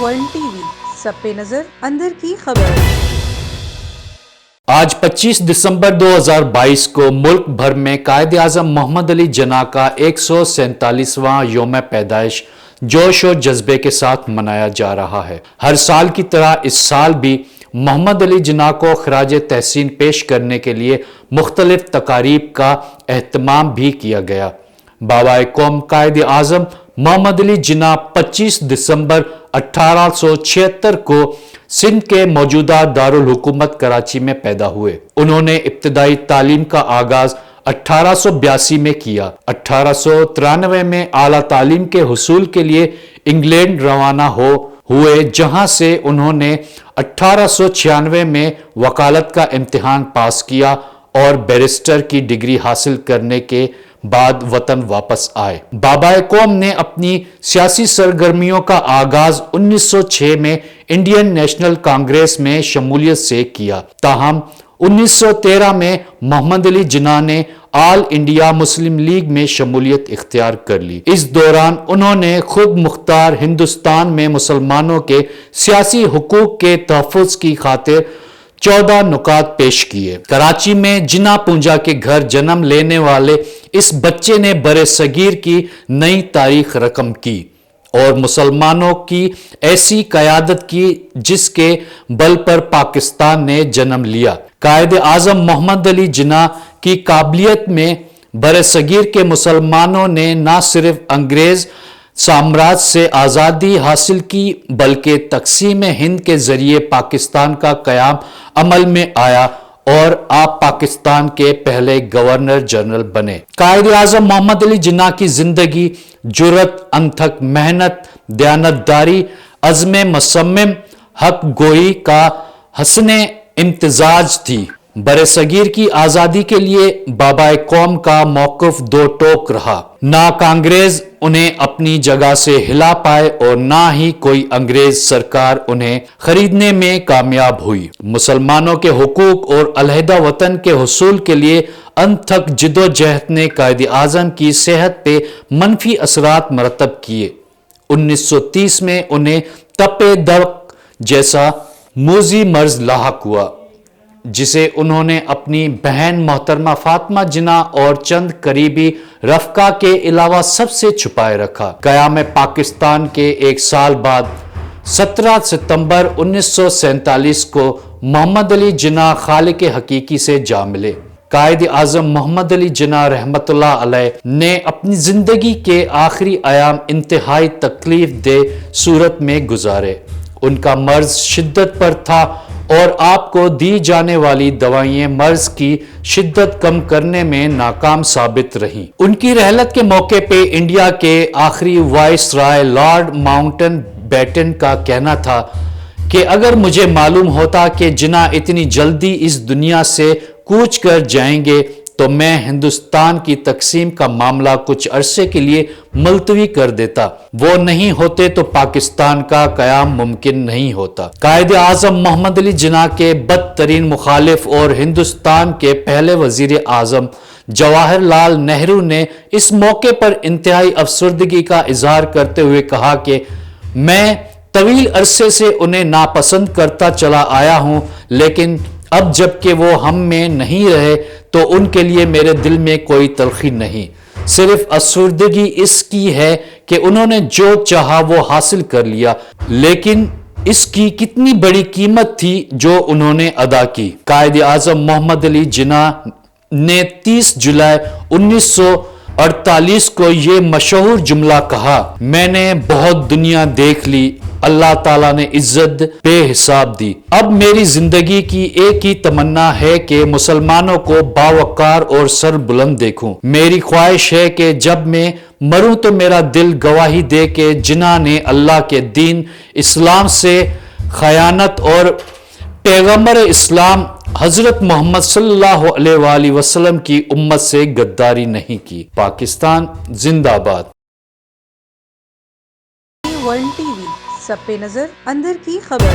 One T V سب پہ نظر اندر کی خبر۔ آج 25 دسمبر 2022 کو ملک بھر میں قائد اعظم محمد علی جناح کا 147واں یوم پیدائش جوش و جذبے کے ساتھ منایا جا رہا ہے۔ ہر سال کی طرح اس سال بھی محمد علی جناح کو خراج تحسین پیش کرنے کے لیے مختلف تقاریب کا اہتمام بھی کیا گیا۔ بابائے قوم قائد اعظم محمد علی جناح 25 دسمبر 1876 کو سندھ کے موجودہ دارالحکومت کراچی میں پیدا ہوئے۔ انہوں نے ابتدائی تعلیم کا آغاز 1882 میں کیا۔ 1893 میں اعلیٰ تعلیم کے حصول کے لیے انگلینڈ روانہ ہوئے، جہاں سے انہوں نے 1896 میں وکالت کا امتحان پاس کیا اور بیرسٹر کی ڈگری حاصل کرنے کے بعد وطن واپس آئے۔ بابائے قوم نے اپنی سیاسی سرگرمیوں کا آغاز 1906 میں انڈین نیشنل کانگریس میں شمولیت سے کیا، تاہم 1913 میں محمد علی جناح نے آل انڈیا مسلم لیگ میں شمولیت اختیار کر لی۔ اس دوران انہوں نے خود مختار ہندوستان میں مسلمانوں کے سیاسی حقوق کے تحفظ کی خاطر 14 نکات پیش کیے۔ کراچی میں جناح پونجا کے گھر جنم لینے والے اس بچے نے برِ صغیر کی نئی تاریخ رقم کی اور مسلمانوں کی ایسی قیادت کی جس کے بل پر پاکستان نے جنم لیا۔ قائد اعظم محمد علی جناح کی قابلیت میں برِ صغیر کے مسلمانوں نے نہ صرف انگریز سامراج سے آزادی حاصل کی بلکہ تقسیم ہند کے ذریعے پاکستان کا قیام عمل میں آیا اور آپ پاکستان کے پہلے گورنر جنرل بنے۔ قائد اعظم محمد علی جناح کی زندگی جرأت، انتھک محنت، دیانتداری، عزم مصمم، حق گوئی کا حسن امتزاج تھی۔ برِ صغیر کی آزادی کے لیے بابائے قوم کا موقف دو ٹوک رہا۔ نہ کانگریس انہیں اپنی جگہ سے ہلا پائے اور نہ ہی کوئی انگریز سرکار انہیں خریدنے میں کامیاب ہوئی۔ مسلمانوں کے حقوق اور علیحدہ وطن کے حصول کے لیے انتھک جدوجہد نے قائد اعظم کی صحت پہ منفی اثرات مرتب کیے۔ 1930 میں انہیں تپِ دق جیسا موذی مرض لاحق ہوا، جسے انہوں نے اپنی بہن محترمہ فاطمہ جناح اور چند قریبی رفقا کے علاوہ سب سے چھپائے رکھا۔ قیام پاکستان کے ایک سال بعد 17 ستمبر 1947 کو محمد علی جناح خالق حقیقی سے جا ملے۔ قائد اعظم محمد علی جناح رحمۃ اللہ علیہ نے اپنی زندگی کے آخری ایام انتہائی تکلیف دہ صورت میں گزارے۔ ان کا مرض شدت پر تھا اور آپ کو دی جانے والی دوائیں مرض کی شدت کم کرنے میں ناکام ثابت رہیں۔ ان کی رحلت کے موقع پہ انڈیا کے آخری وائس رائے لارڈ ماؤنٹن بیٹن کا کہنا تھا کہ اگر مجھے معلوم ہوتا کہ جناح اتنی جلدی اس دنیا سے کوچ کر جائیں گے تو میں ہندوستان کی تقسیم کا معاملہ کچھ عرصے کے لیے ملتوی کر دیتا۔ وہ نہیں ہوتے تو پاکستان کا قیام ممکن نہیں ہوتا۔ قائد اعظم محمد علی جناح کے بدترین مخالف اور ہندوستان کے پہلے وزیر اعظم جواہر لال نہرو نے اس موقع پر انتہائی افسردگی کا اظہار کرتے ہوئے کہا کہ میں طویل عرصے سے انہیں ناپسند کرتا چلا آیا ہوں، لیکن اب جب کہ وہ ہم میں نہیں رہے تو ان کے لیے میرے دل میں کوئی تلخی نہیں، صرف افسردگی اس کی ہے کہ انہوں نے جو چاہا وہ حاصل کر لیا، لیکن اس کی کتنی بڑی قیمت تھی جو انہوں نے ادا کی۔ قائد اعظم محمد علی جناح نے 30 جولائی 1948 کو یہ مشہور جملہ کہا، میں نے بہت دنیا دیکھ لی، اللہ تعالیٰ نے عزت بے حساب دی، اب میری زندگی کی ایک ہی تمنا ہے کہ مسلمانوں کو باوقار اور سر بلند دیکھوں۔ میری خواہش ہے کہ جب میں مروں تو میرا دل گواہی دے کہ جناح نے اللہ کے دین اسلام سے خیانت اور پیغمبر اسلام حضرت محمد صلی اللہ علیہ وآلہ وسلم کی امت سے غداری نہیں کی۔ پاکستان زندہ باد۔ ون ٹی وی سب پہ نظر اندر کی خبر۔